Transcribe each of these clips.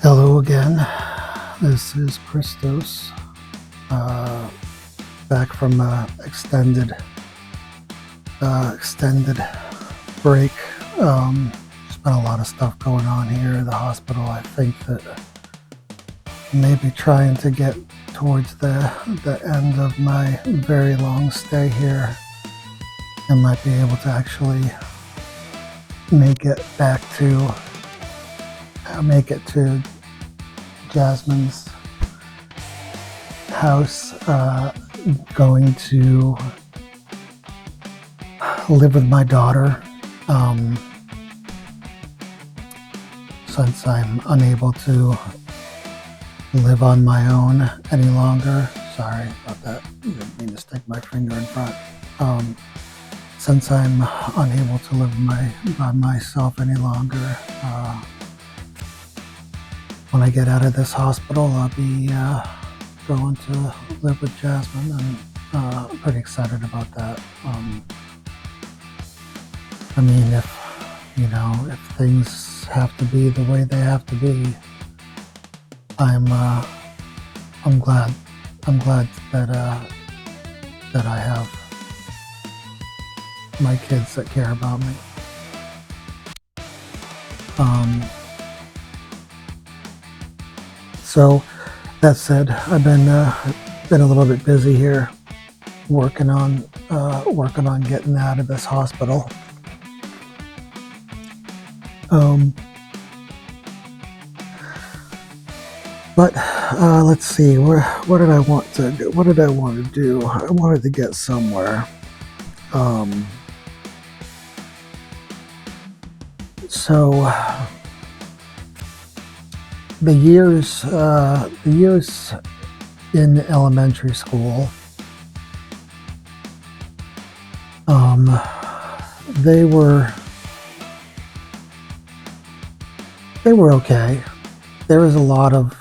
Hello again. This is Christos. Uh, Back from extended break. There's been a lot of stuff going on here at the hospital. I think that maybe trying to get towards the end of my very long stay here, I might be able to actually make it to Jasmine's house, going to live with my daughter, since I'm unable to live on my own any longer. Sorry about that. I didn't mean to stick my finger in front. Since I'm unable to live by myself any longer, when I get out of this hospital, I'll be going to live with Jasmine, and I'm pretty excited about that. I mean, if things have to be the way they have to be, I'm glad that I have my kids that care about me. So that said, I've been a little bit busy here, working on getting out of this hospital. But let's see, what did I want to do? What did I want to do? I wanted to get somewhere. So the years in elementary school, they were okay. There was a lot of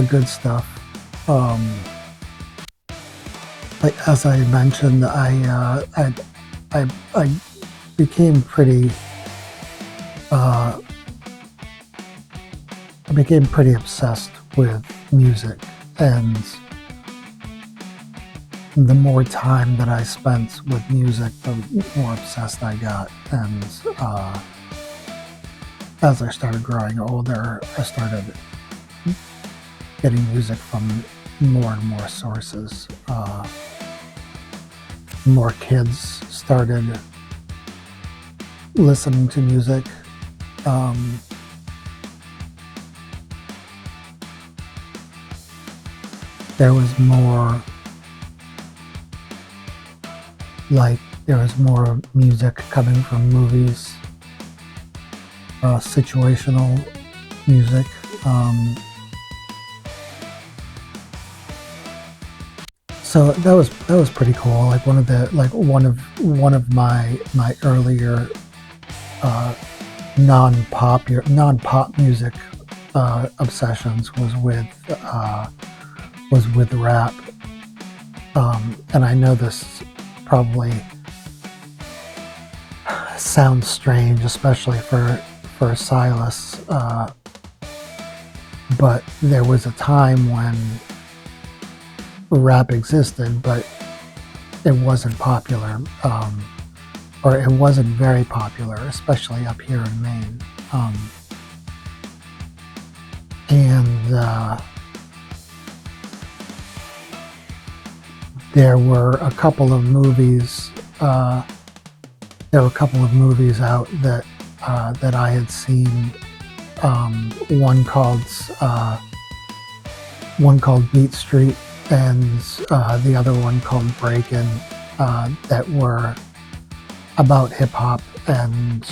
good stuff. Like, as I mentioned, I became pretty obsessed with music, and the more time that I spent with music, the more obsessed I got. And as I started growing older, I started getting music from more and more sources. More kids started listening to music. There was more music coming from movies, situational music. So that was pretty cool. Like, one of my earlier non-pop music obsessions was with rap. And I know this probably sounds strange, especially for Silas, but there was a time when rap existed, but it wasn't popular, or it wasn't very popular, especially up here in Maine. And there were a couple of movies. There were a couple of movies out that I had seen. One called Beat Street, and the other one called Breakin', that were about hip hop and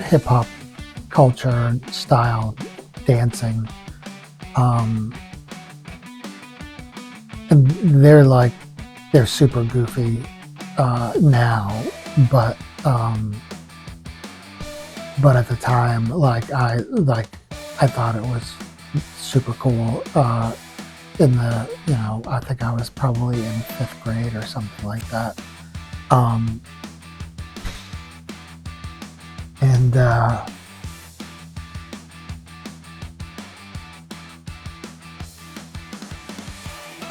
hip hop culture, style, dancing. And they're super goofy now, but at the time, I thought it was super cool. I think I was probably in 5th grade or something like that. Um, and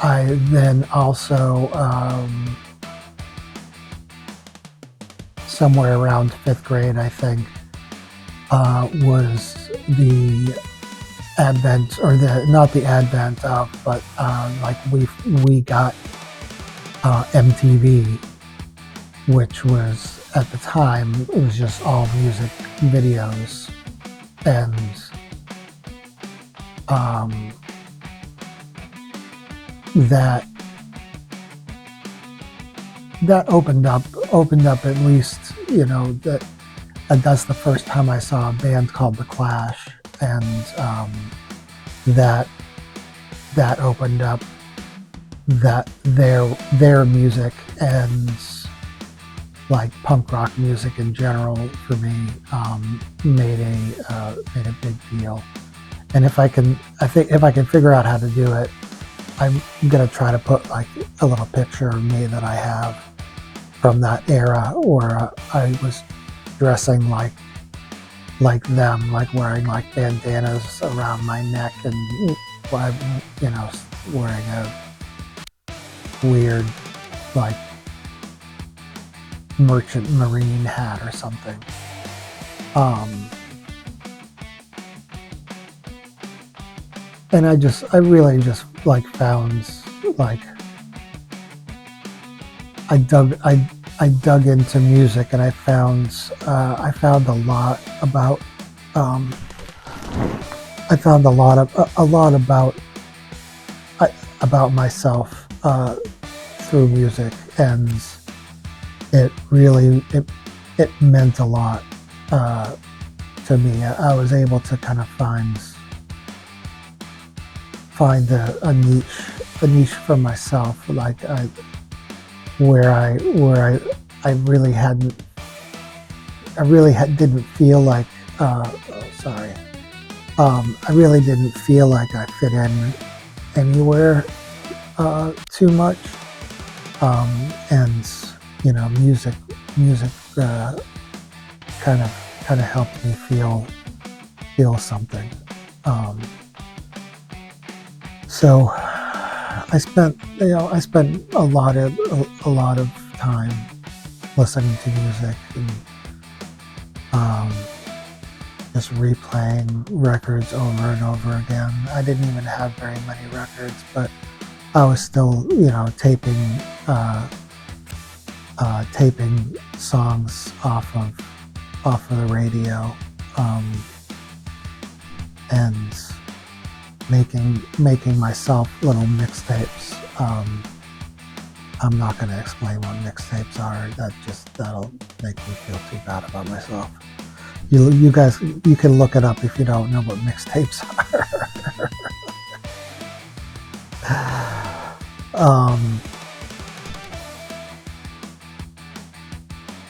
I then also, somewhere around 5th grade, I think, was the advent, or not the advent of, but like we got MTV, which was, at the time, it was just all music videos, and that opened up at least, that's the first time I saw a band called The Clash, and that opened up their music, and like punk rock music in general for me, made a big deal. And if I can figure out how to do it, I'm gonna try to put like a little picture of me that I have from that era, where I was dressing like them, like wearing like bandanas around my neck, and wearing a weird like merchant marine hat or something. And I really just like found, like, I dug into music, and I found a lot about about myself through music, and it really meant a lot to me. I was able to kind of find a niche for myself, like where I really didn't feel like I really didn't feel like I fit in anywhere too much, and music kind of helped me feel something. So I spent a lot of time listening to music, and just replaying records over and over again. I didn't even have very many records, but I was still, taping songs off of the radio, and making myself little mixtapes. I'm not going to explain what mixtapes are. That'll make me feel too bad about myself. You guys, you can look it up if you don't know what mixtapes are.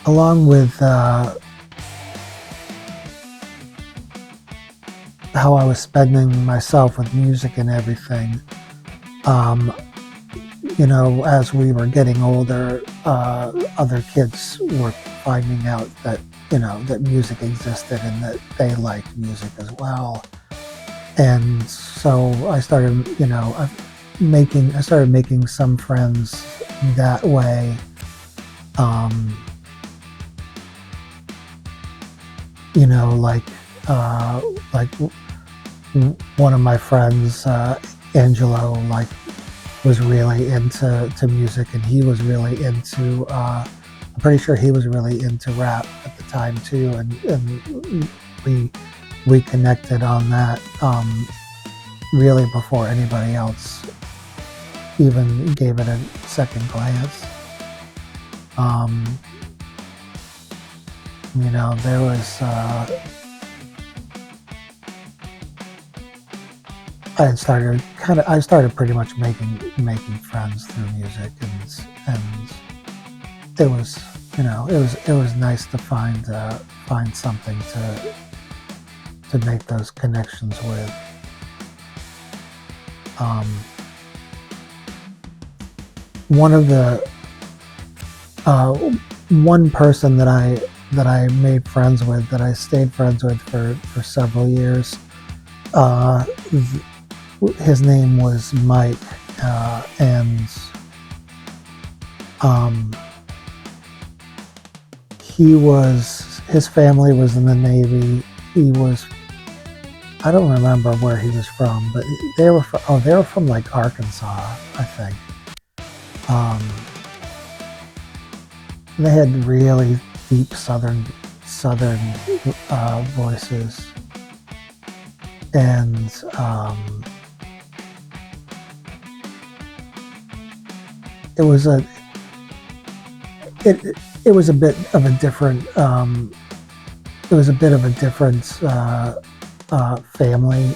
Along with how I was spending myself with music and everything, as we were getting older, other kids were finding out that that music existed, and that they liked music as well. And so I started, making some friends that way. Like one of my friends, Angelo, was really into music, and he was really into, I'm pretty sure he was really into rap at the time too, and we connected on that, really before anybody else even gave it a second glance. There was, I started pretty much making friends through music, and it was, it was nice to find something to make those connections with. uh, one person that I made friends with, that I stayed friends with for several years. Uh, his name was Mike, and um, his family was in the Navy. I don't remember where he was from, but they were from like Arkansas, I think. Um, they had really deep southern voices, and it was a it was a bit of a different it was a bit of a different family,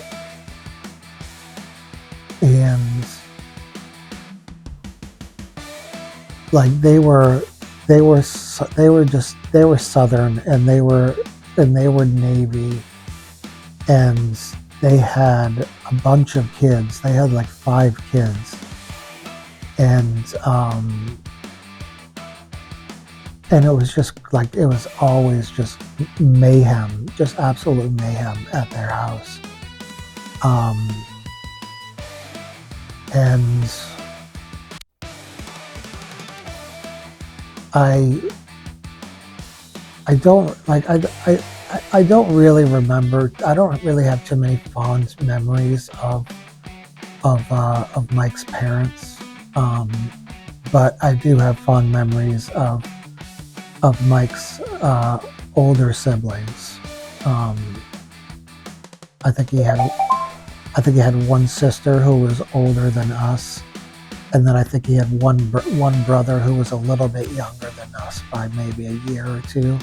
and like they were they were southern, and they were Navy, and they had a bunch of kids. They had like 5 kids, and it was just like, it was always just mayhem, just absolute mayhem at their house. Um, and I don't like I don't really remember. I don't really have too many fond memories of Mike's parents, but I do have fond memories of Mike's older siblings. Um, I think he had one sister who was older than us, and then I think he had one brother who was a little bit younger than us by maybe a year or two.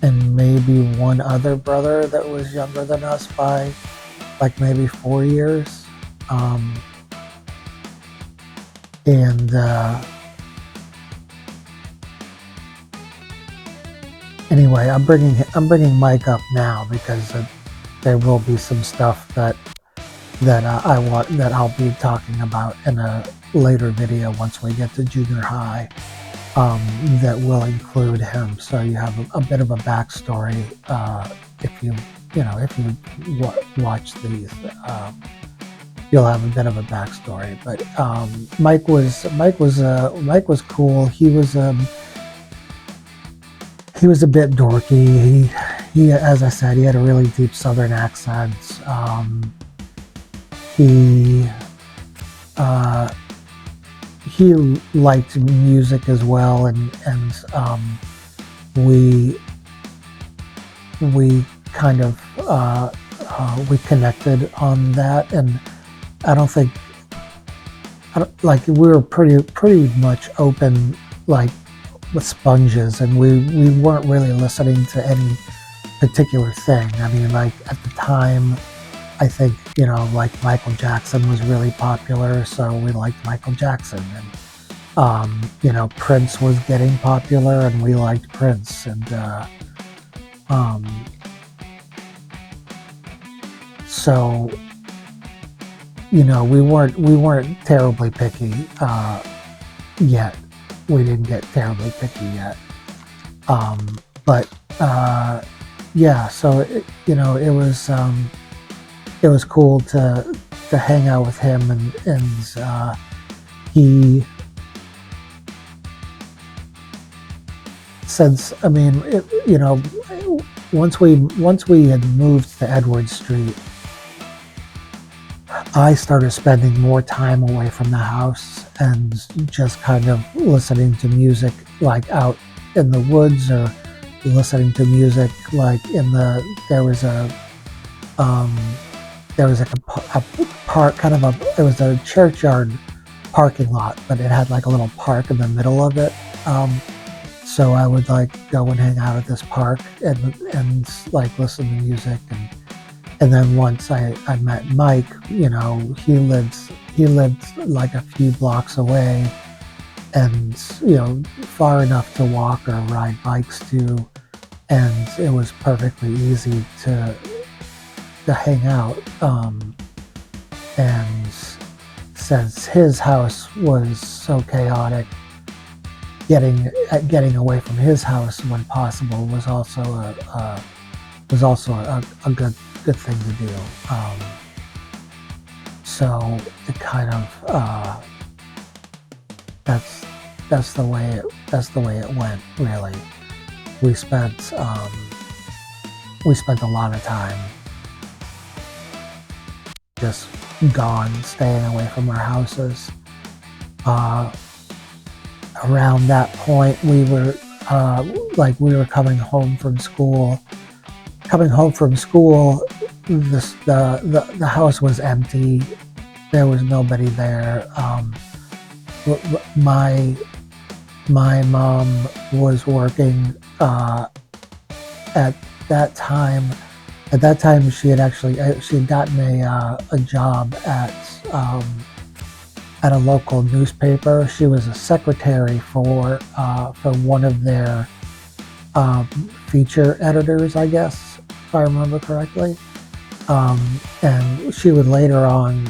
And maybe one other brother that was younger than us by like maybe 4 years. And anyway, I'm bringing Mike up now because there will be some stuff that I'll be talking about in a later video once we get to junior high, that will include him. So you have a bit of a backstory if you watch these. You'll have a bit of a backstory. But Mike was cool. He was a bit dorky. He, as I said, he had a really deep Southern accent. He liked music as well, and we kind of we connected on that, and like we were pretty much open, like with sponges, and we weren't really listening to any particular thing. I mean, like at the time, I think, like Michael Jackson was really popular, so we liked Michael Jackson, and Prince was getting popular, and we liked Prince, and so we weren't terribly picky yet. We didn't get terribly picky yet, but yeah. So it was cool to hang out with him, and he, since, I mean, once we had moved to Edward Street, I started spending more time away from the house and just kind of listening to music like out in the woods, or listening to music like there was a park, it was a churchyard parking lot, but it had like a little park in the middle of it. So I would like go and hang out at this park and like listen to music, and then once I met Mike, he lived like a few blocks away, and far enough to walk or ride bikes to, and it was perfectly easy to hang out. And since his house was so chaotic, getting away from his house when possible was also a good thing to do. So it kind of that's the way it went. Really, we spent a lot of time just gone, staying away from our houses. Around that point, we were coming home from school. The house was empty. There was nobody there. My mom was working at that time. At that time, she had gotten a job at a local newspaper. She was a secretary for one of their feature editors, I guess, if I remember correctly. And she would later on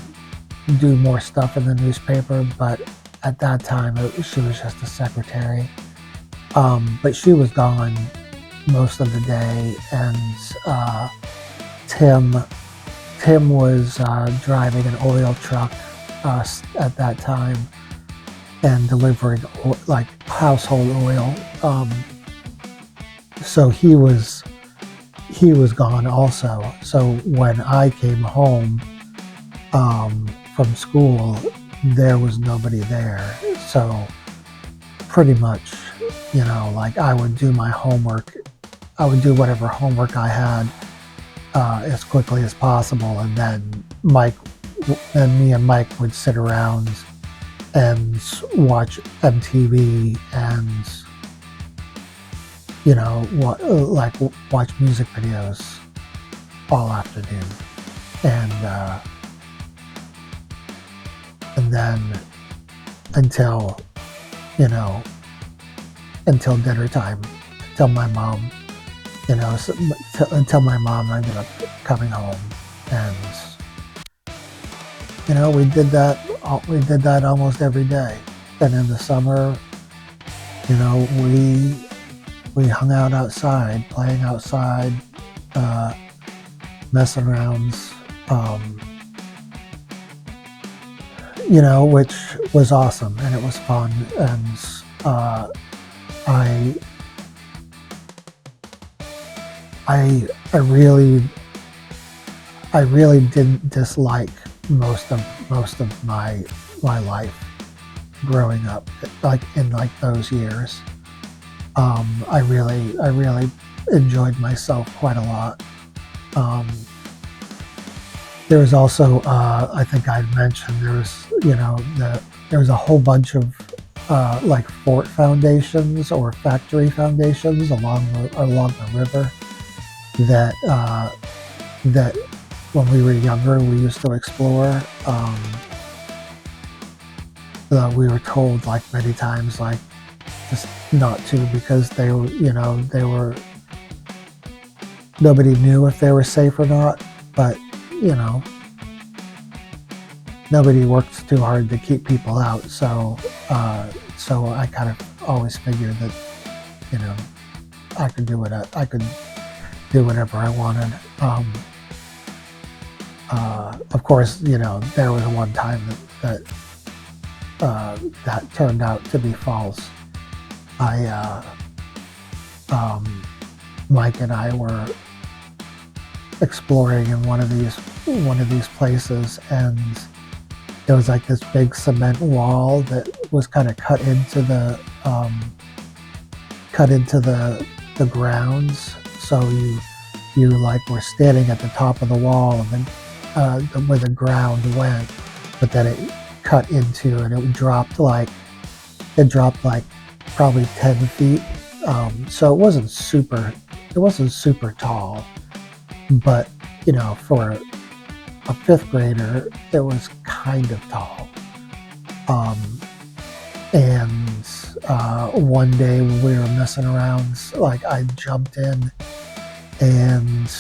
do more stuff in the newspaper, but at that time she was just a secretary. But she was gone most of the day, and Tim was driving an oil truck at that time and delivering like household oil. So he was gone also. So when I came home from school, there was nobody there. So pretty much, like I would do my homework. I would do whatever homework I had as quickly as possible, and then me and Mike would sit around and watch MTV and watch music videos all afternoon, and then until dinner time, until my mom ended up coming home. And we did that almost every day. And in the summer, we hung out outside, playing outside, messing around, which was awesome, and it was fun. And I really didn't dislike most of my life growing up, like in those years. I really enjoyed myself quite a lot. There was also, I think I'd mentioned, there was a whole bunch of fort foundations or factory foundations along the river that when we were younger we used to explore. We were told many times just not to, because they were nobody knew if they were safe or not, but nobody worked too hard to keep people out, so I kind of always figured that I could do whatever I wanted. Of course, there was one time that turned out to be false. Mike and I were exploring in one of these places, and there was this big cement wall that was kind of cut into the grounds. So you were standing at the top of the wall, and then where the ground went, but then it cut into, and it dropped probably 10 feet. So it wasn't super tall, but for a fifth grader, it was kind of tall. And one day when we were messing around, I jumped in, and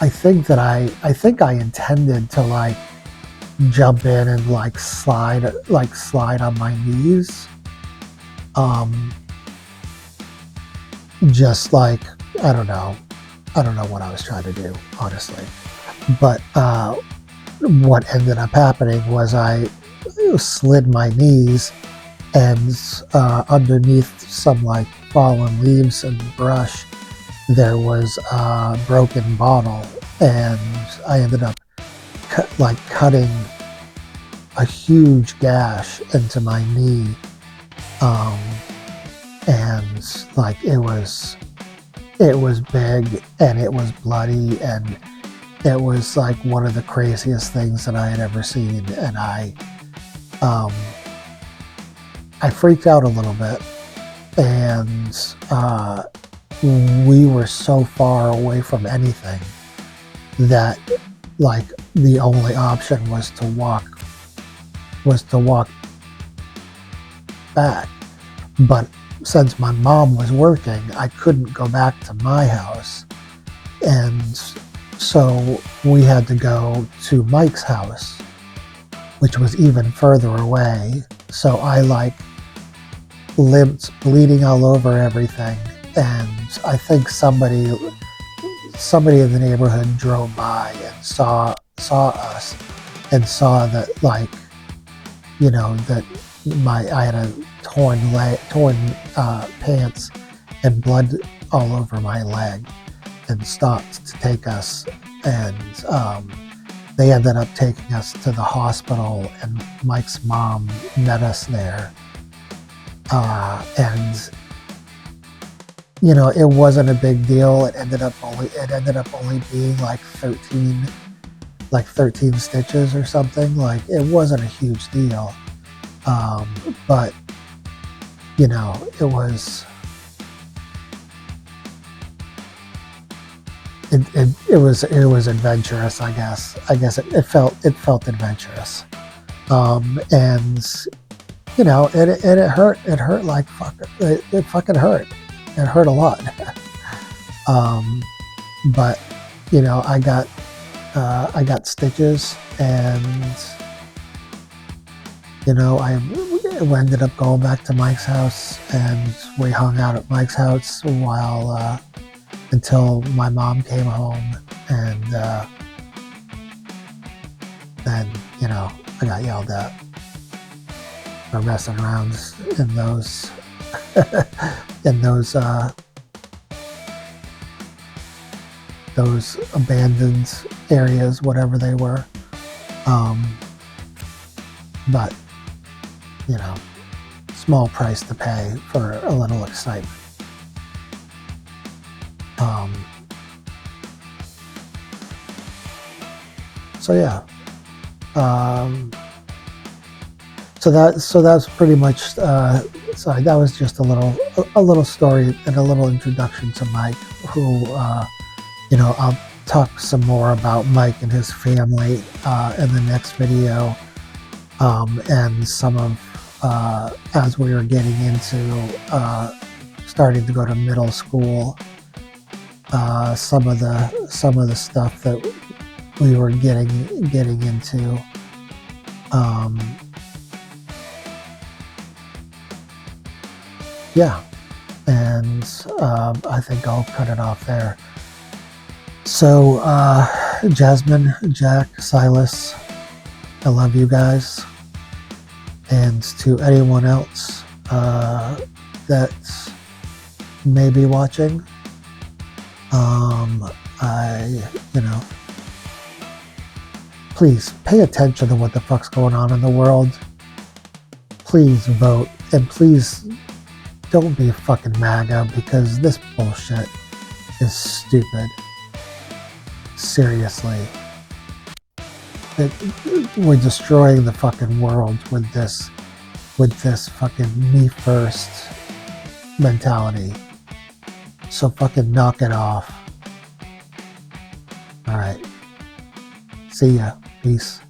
I think I intended to jump in and like slide on my knees. Just like, I don't know what I was trying to do, honestly. But what ended up happening was I slid my knees, and underneath some like fallen leaves and brush, there was a broken bottle, and I ended up cutting a huge gash into my knee, and like it was big and it was bloody, and it was like one of the craziest things that I had ever seen, and I freaked out a little bit, and we were so far away from anything that like the only option was to walk back. But since my mom was working, I couldn't go back to my house, and so we had to go to Mike's house, which was even further away. So I like limped, bleeding all over everything, and I think somebody in the neighborhood drove by and saw us and saw that, like, you know, that I had a torn pants and blood all over my leg, and stopped to take us, and they ended up taking us to the hospital, and Mike's mom met us there, and you know, it wasn't a big deal. It ended up only being like 13 stitches or something. Like, it wasn't a huge deal, but you know, it was adventurous. I guess it felt adventurous, and you know, it hurt like fuck. It fucking hurt. It hurt a lot. But you know, I got stitches, and you know, we ended up going back to Mike's house, and we hung out at Mike's house while until my mom came home, and then, you know, I got yelled at for messing around in those those abandoned areas, whatever they were. But you know, small price to pay for a little excitement. So yeah. So that's pretty much. Sorry, that was just a little story and a little introduction to Mike, who, you know, I'll talk some more about Mike and his family in the next video, and some of as we were getting into starting to go to middle school, some of the stuff that we were getting into. Yeah, and I think I'll cut it off there. So, Jasmine, Jack, Silas, I love you guys. And to anyone else that may be watching, you know, please pay attention to what the fuck's going on in the world. Please vote, and please don't be a fucking MAGA, because this bullshit is stupid. Seriously. We're destroying the fucking world with this fucking me first mentality. So fucking knock it off. Alright. See ya. Peace.